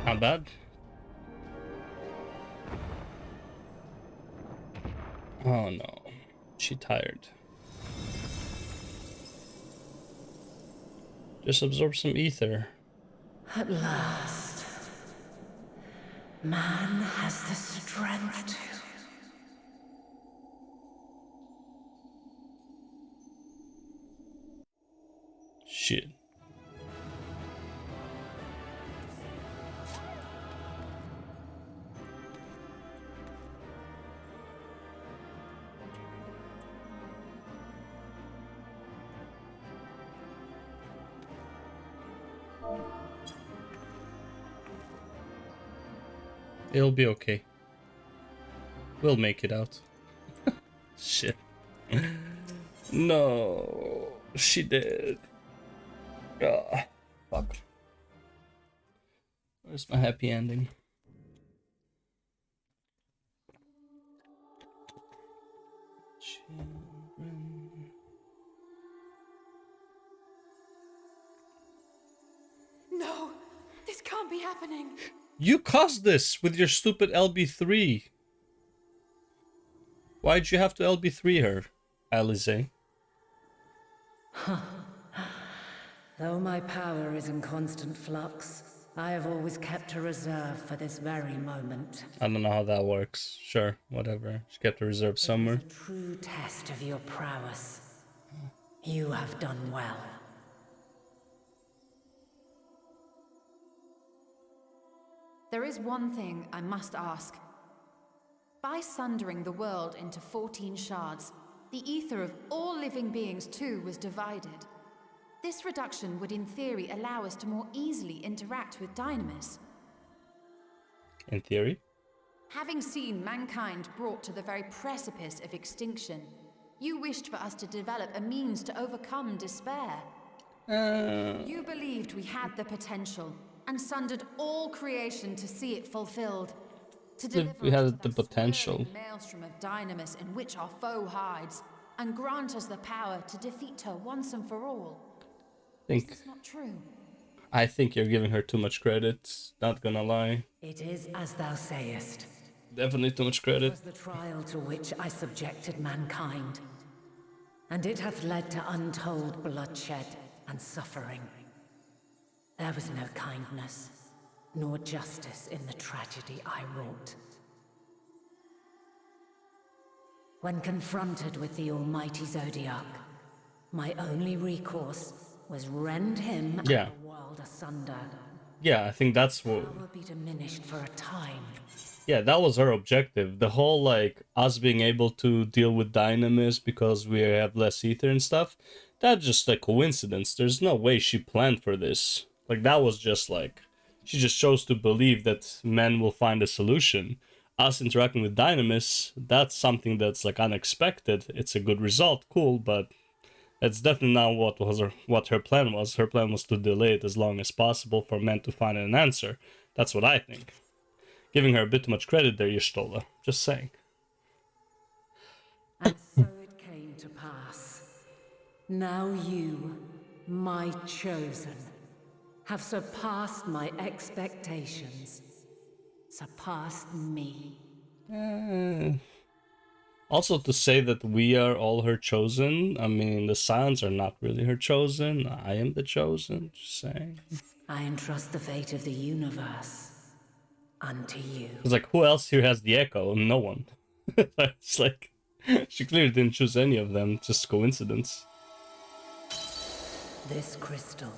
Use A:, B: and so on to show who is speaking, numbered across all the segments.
A: Not bad. Oh no, she tired. Just absorb some ether.
B: At last, man has the strength to.
A: Shit. It'll be okay. We'll make it out. Shit. No, she did. Ah, fuck. Where's my happy ending? Children.
C: No, this can't be happening.
A: You caused this with your stupid LB3. Why'd you have to LB3 her, Alize?
B: Though my power is in constant flux, I have always kept a reserve for this very moment.
A: I don't know how that works. Sure, whatever. She kept a reserve somewhere.
B: It was a true test of your prowess. You have done well.
C: There is one thing I must ask. By sundering the world into 14 shards, the ether of all living beings too was divided. This reduction would in theory allow us to more easily interact with Dynamis.
A: In theory?
C: Having seen mankind brought to the very precipice of extinction, you wished for us to develop a means to overcome despair. You believed we had the potential, and sundered all creation to see it fulfilled. To deliver
A: We
C: us
A: had
C: to
A: the
C: that
A: potential.
C: swirling maelstrom of Dynamis in which our foe hides, and grant us the power to defeat her once and for all. Is this not true?
A: I think you're giving her too much credit. Not gonna lie.
B: It is as thou sayest.
A: Definitely too much
B: It
A: credit.
B: was the trial to which I subjected mankind, and it hath led to untold bloodshed and suffering. There was no kindness, nor justice in the tragedy I wrought. When confronted with the almighty Zodiac, my only recourse was rend him and
A: Yeah.
B: the world asunder.
A: Yeah, I think that's what...
B: Power be diminished for a time.
A: Yeah, that was her objective. The whole, like, us being able to deal with Dynamis because we have less ether and stuff, that's just a coincidence. There's no way she planned for this. Like, that was just, like... She just chose to believe that men will find a solution. Us interacting with Dynamis, that's something that's, like, unexpected. It's a good result, cool, but... That's definitely not what her plan was. Her plan was to delay it as long as possible for men to find an answer. That's what I think. Giving her a bit too much credit there, Y'shtola. Just saying.
B: And so it came to pass. Now you, my chosen, have surpassed my expectations. Surpassed me.
A: Also, to say that we are all her chosen, I mean, the Scions are not really her chosen. I am the chosen, just saying.
B: I entrust the fate of the universe unto you.
A: It's like, who else here has the Echo? No one. It's like, she clearly didn't choose any of them, just coincidence.
B: This crystal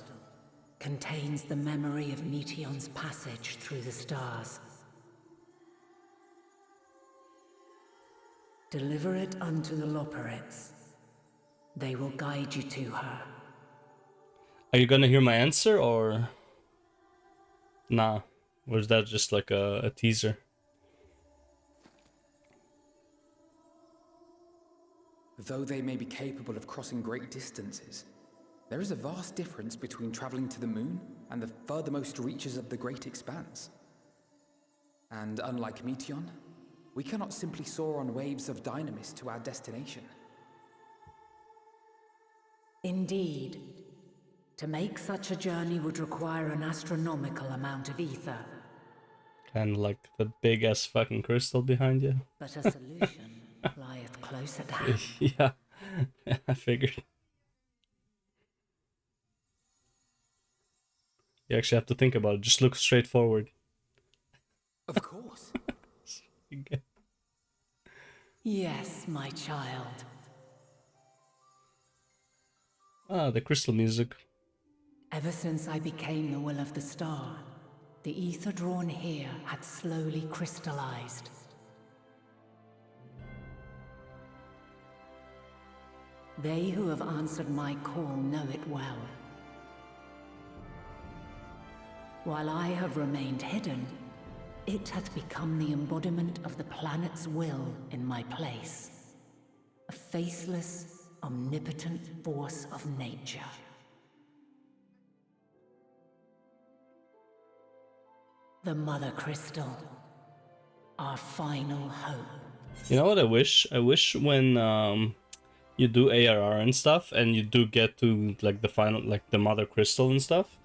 B: contains the memory of Meteion's passage through the stars. Deliver it unto the Loporrits. They will guide you to her.
A: Are you gonna hear my answer, or... Nah. Or is that just like a teaser?
D: Though they may be capable of crossing great distances, there is a vast difference between traveling to the moon and the furthermost reaches of the great expanse. And unlike Meteion, we cannot simply soar on waves of Dynamis to our destination.
B: Indeed. To make such a journey would require an astronomical amount of ether.
A: And like the big ass fucking crystal behind you.
B: But a solution lieth close at hand.
A: Yeah, I figured. You actually have to think about it. Just look straight forward.
D: Of course.
B: Yes, my child.
A: Ah, the crystal music.
B: Ever since I became the will of the star, the ether drawn here had slowly crystallized. They who have answered my call know it well. While I have remained hidden, it hath become the embodiment of the planet's will in my place. A faceless, omnipotent force of nature. The Mother Crystal, our final hope.
A: You know what I wish? I wish when you do ARR and stuff, and you do get to like the final, like the Mother Crystal and stuff,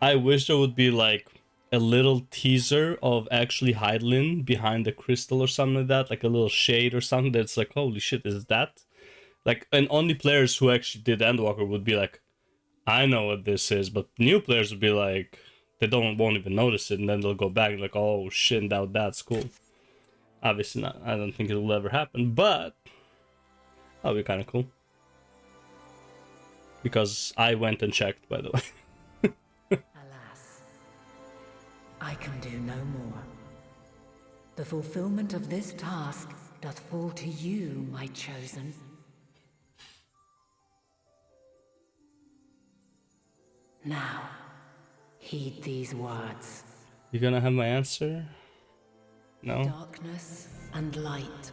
A: I wish there would be like a little teaser of actually Heidelin behind the crystal or something like that, like a little shade or something that's like, holy shit, is that? Like, and only players who actually did Endwalker would be like, I know what this is, but new players would be like, they won't even notice it, and then they'll go back and like, oh shit, that's cool. Obviously not. I don't think it will ever happen, but that'll be kind of cool. Because I went and checked, by the way.
B: Alas, I can do no more. The fulfillment of this task doth fall to you, my chosen. Now, heed these words.
A: You gonna have my answer? No?
B: Darkness and light,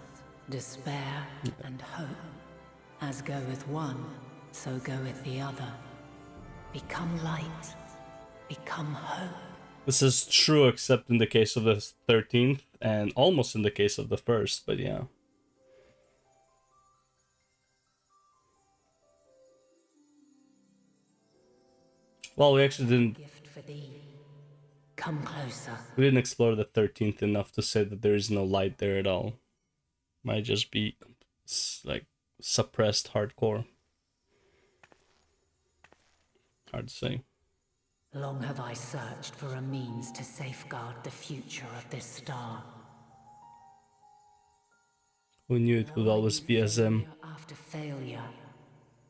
B: despair and hope. As goeth one, so goeth the other. Become light, become hope.
A: This is true except in the case of the 13th and almost in the case of the first, but yeah. Well, we actually didn't...
B: Gift for thee. Come closer.
A: We didn't explore the 13th enough to say that there is no light there at all. Might just be like suppressed hardcore. Hard to say.
B: Long have I searched for a means to safeguard the future of this star.
A: Who knew it would always be a Zem?
B: Failure after failure,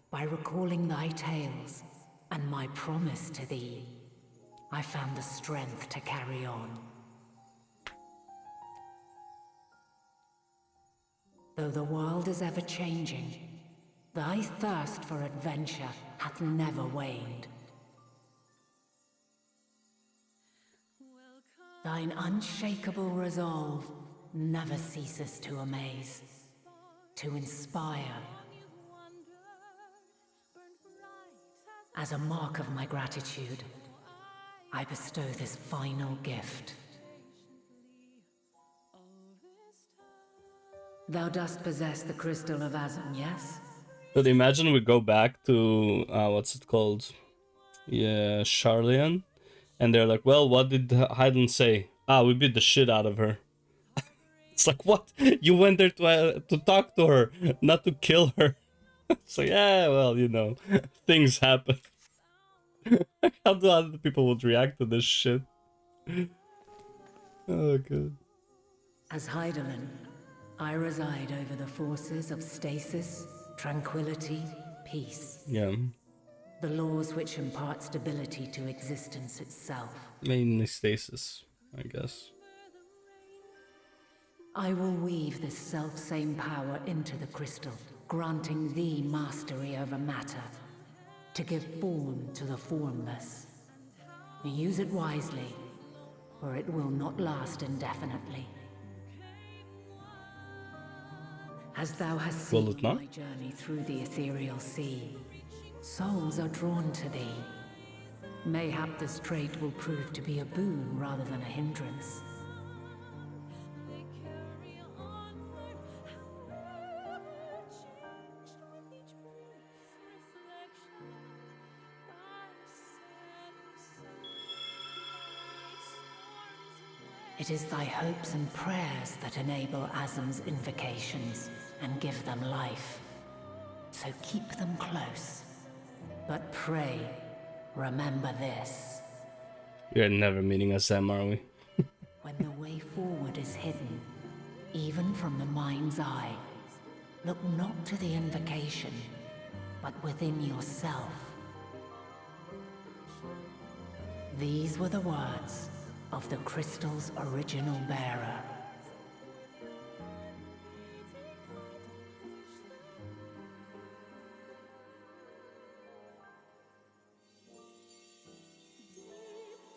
B: by recalling thy tales and my promise to thee, I found the strength to carry on. Though the world is ever changing, thy thirst for adventure hath never waned. Thine unshakable resolve never ceases to amaze, to inspire. As a mark of my gratitude, I bestow this final gift. Thou dost possess the crystal of Azim, yes?
A: But imagine we go back to, what's it called? Yeah, Charlian. And they're like, well, what did Haydn say? Ah, we beat the shit out of her. It's like, what? You went there to talk to her, not to kill her. It's like, yeah, well, you know, things happen. How do other people would react to this shit? Oh, good.
B: As Heidelin, I reside over the forces of stasis, tranquility, peace.
A: Yeah.
B: The laws which impart stability to existence itself.
A: Mainly stasis, I guess.
B: I will weave this self-same power into the crystal, granting thee mastery over matter, to give form to the formless. Use it wisely, or it will not last indefinitely. As thou hast
A: Will
B: seen
A: it not?
B: my journey through the ethereal sea, souls are drawn to thee. Mayhap this trait will prove to be a boon rather than a hindrance. It is thy hopes and prayers that enable Azam's invocations and give them life. So keep them close. But pray, remember this.
A: We are never meeting Azam, are we?
B: When the way forward is hidden, even from the mind's eye, look not to the invocation, but within yourself. These were the words of the crystal's original bearer.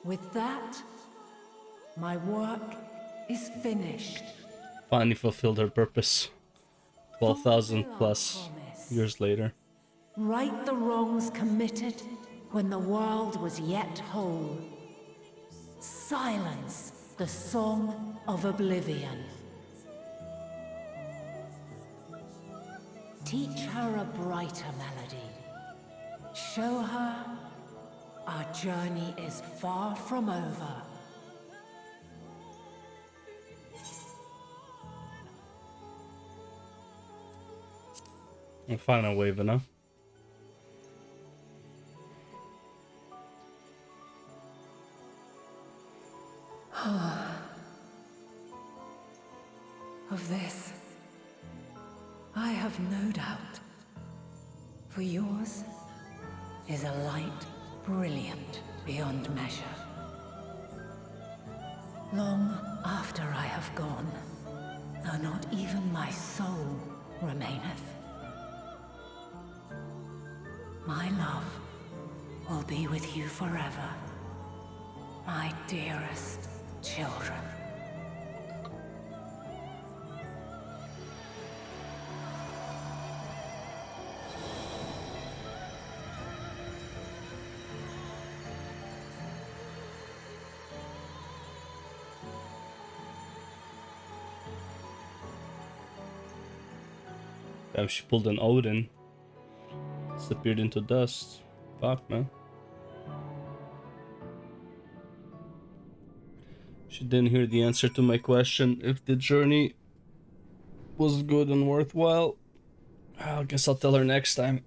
B: With that, my work is finished.
A: Finally fulfilled her purpose. 12,000 plus years later.
B: Right the wrongs committed when the world was yet whole. Silence the song of oblivion. Teach her a brighter melody. Show her our journey is far from over.
A: A final wave, enough.
B: Of this, I have no doubt. For yours is a light brilliant beyond measure. Long after I have gone, though not even my soul remaineth, my love will be with you forever, my dearest children.
A: Damn, she pulled an Odin. Disappeared into dust. Fuck, man. She didn't hear the answer to my question if the journey was good and worthwhile. I guess I'll tell her next time.